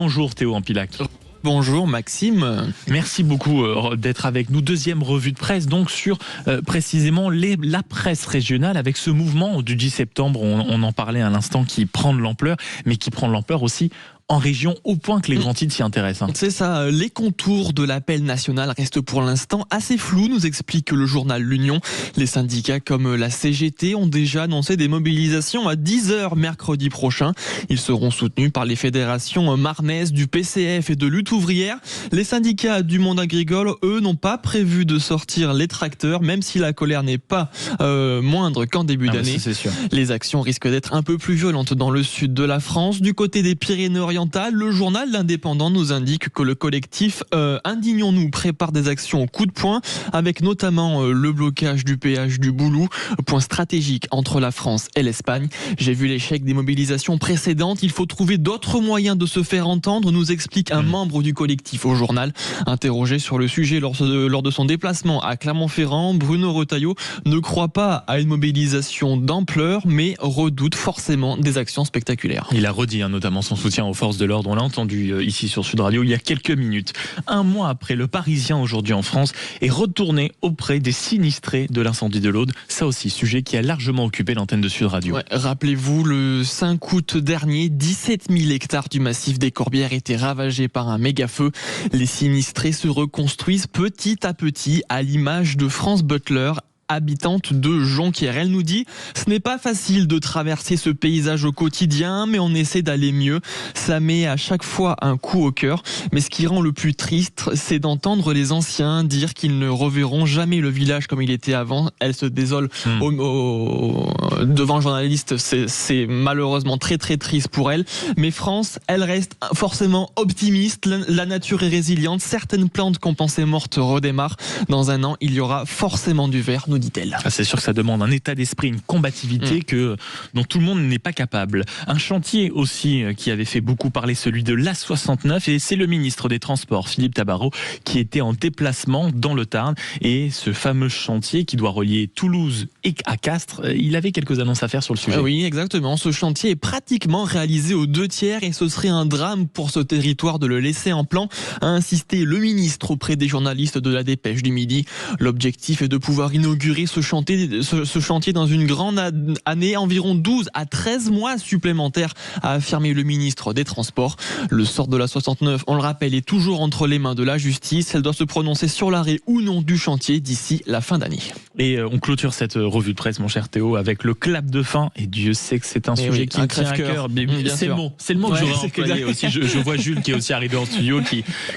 Bonjour Théo Ampilac. Bonjour Maxime. Merci beaucoup d'être avec nous. Deuxième revue de presse donc sur précisément la presse régionale avec ce mouvement du 10 septembre, on en parlait à l'instant, qui prend de l'ampleur, mais qui prend de l'ampleur aussi en région, au point que les grands titres s'y intéressent. C'est ça, les contours de l'appel national restent pour l'instant assez flous, nous explique le journal L'Union. Les syndicats comme la CGT ont déjà annoncé des mobilisations à 10h mercredi prochain. Ils seront soutenus par les fédérations marnaises du PCF et de Lutte ouvrière. Les syndicats du monde agricole, eux, n'ont pas prévu de sortir les tracteurs, même si la colère n'est pas moindre qu'en début d'année. C'est sûr. Les actions risquent d'être un peu plus violentes dans le sud de la France. Du côté des Pyrénées-Orientales, le journal L'Indépendant nous indique que le collectif Indignons-nous prépare des actions au coup de poing, avec notamment le blocage du péage du Boulou, point stratégique entre la France et l'Espagne. J'ai vu l'échec des mobilisations précédentes, il faut trouver d'autres moyens de se faire entendre, nous explique un membre du collectif au journal. Interrogé sur le sujet lors de son déplacement à Clermont-Ferrand, Bruno Retailleau ne croit pas à une mobilisation d'ampleur, mais redoute forcément des actions spectaculaires. Il a redit notamment son soutien aux forces de l'ordre. On l'a entendu ici sur Sud Radio il y a quelques minutes. Un mois après, le Parisien aujourd'hui en France est retourné auprès des sinistrés de l'incendie de l'Aude. Ça aussi, sujet qui a largement occupé l'antenne de Sud Radio. Ouais, rappelez-vous, le 5 août dernier, 17 000 hectares du massif des Corbières étaient ravagés par un méga-feu. Les sinistrés se reconstruisent petit à petit à l'image de France Butler, habitante de Jonquière. Elle nous dit « Ce n'est pas facile de traverser ce paysage au quotidien, mais on essaie d'aller mieux. Ça met à chaque fois un coup au cœur. Mais ce qui rend le plus triste, c'est d'entendre les anciens dire qu'ils ne reverront jamais le village comme il était avant. » Elle se désole devant le journaliste. C'est malheureusement très très triste pour elle. Mais France, elle reste forcément optimiste. La nature est résiliente. Certaines plantes qu'on pensait mortes redémarrent. Dans un an, il y aura forcément du vert, nous dit-elle. C'est sûr que ça demande un état d'esprit, une combativité dont tout le monde n'est pas capable. Un chantier aussi qui avait fait beaucoup parler, celui de l'A69, et c'est le ministre des Transports, Philippe Tabarot, qui était en déplacement dans le Tarn. Et ce fameux chantier qui doit relier Toulouse et à Castres, il avait quelques annonces à faire sur le sujet. Oui, exactement. Ce chantier est pratiquement réalisé aux 2/3 et ce serait un drame pour ce territoire de le laisser en plan, a insisté le ministre auprès des journalistes de la Dépêche du Midi. L'objectif est de pouvoir inaugurer ce chantier dans une grande année, environ 12 à 13 mois supplémentaires, a affirmé le ministre des Transports. Le sort de la 69, on le rappelle, est toujours entre les mains de la justice. Elle doit se prononcer sur l'arrêt ou non du chantier d'ici la fin d'année. Et on clôture cette revue de presse, mon cher Théo, avec le clap de fin. Et Dieu sait que c'est un sujet qui me tient à cœur. C'est le mot que j'aurais employé aussi. Je vois Jules qui est aussi arrivé en studio,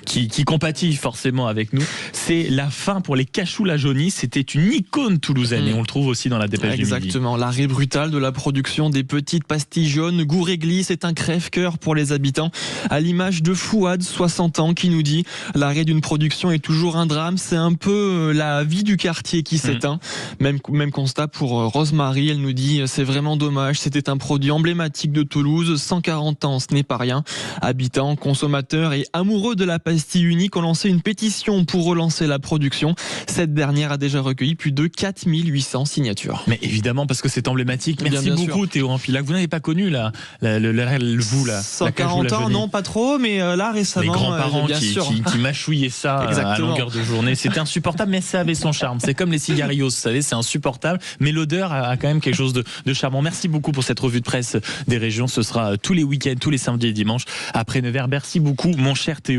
qui compatit forcément avec nous. C'est la fin pour les Cachous-la-Jaunie. C'était une icône toulousaine et on le trouve aussi dans la Dépêche du Midi. Exactement, l'arrêt brutal de la production des petites pastilles jaunes Gour-Réglisse est un crève-cœur pour les habitants, à l'image de Fouad, 60 ans, qui nous dit « L'arrêt d'une production est toujours un drame, c'est un peu la vie du quartier qui s'éteint ». Même constat pour Rosemary, elle nous dit « C'est vraiment dommage, c'était un produit emblématique de Toulouse, 140 ans, ce n'est pas rien ». Habitants, consommateurs et amoureux de la pastille unique ont lancé une pétition pour relancer la production. Cette dernière a déjà recueilli plus de 4800 signatures. Mais évidemment, parce que c'est emblématique. Merci beaucoup Théo Ampilac. Vous n'avez pas connu la 140 ans, non pas trop, mais là récemment, les grands-parents qui mâchouillaient ça à longueur de journée. C'était insupportable, mais ça avait son charme. C'est comme les cigarios, vous savez, c'est insupportable, mais l'odeur a quand même quelque chose de charmant. Merci beaucoup pour cette revue de presse des régions. Ce sera tous les week-ends, tous les samedis et dimanches après 9h. Merci beaucoup, mon cher Théo.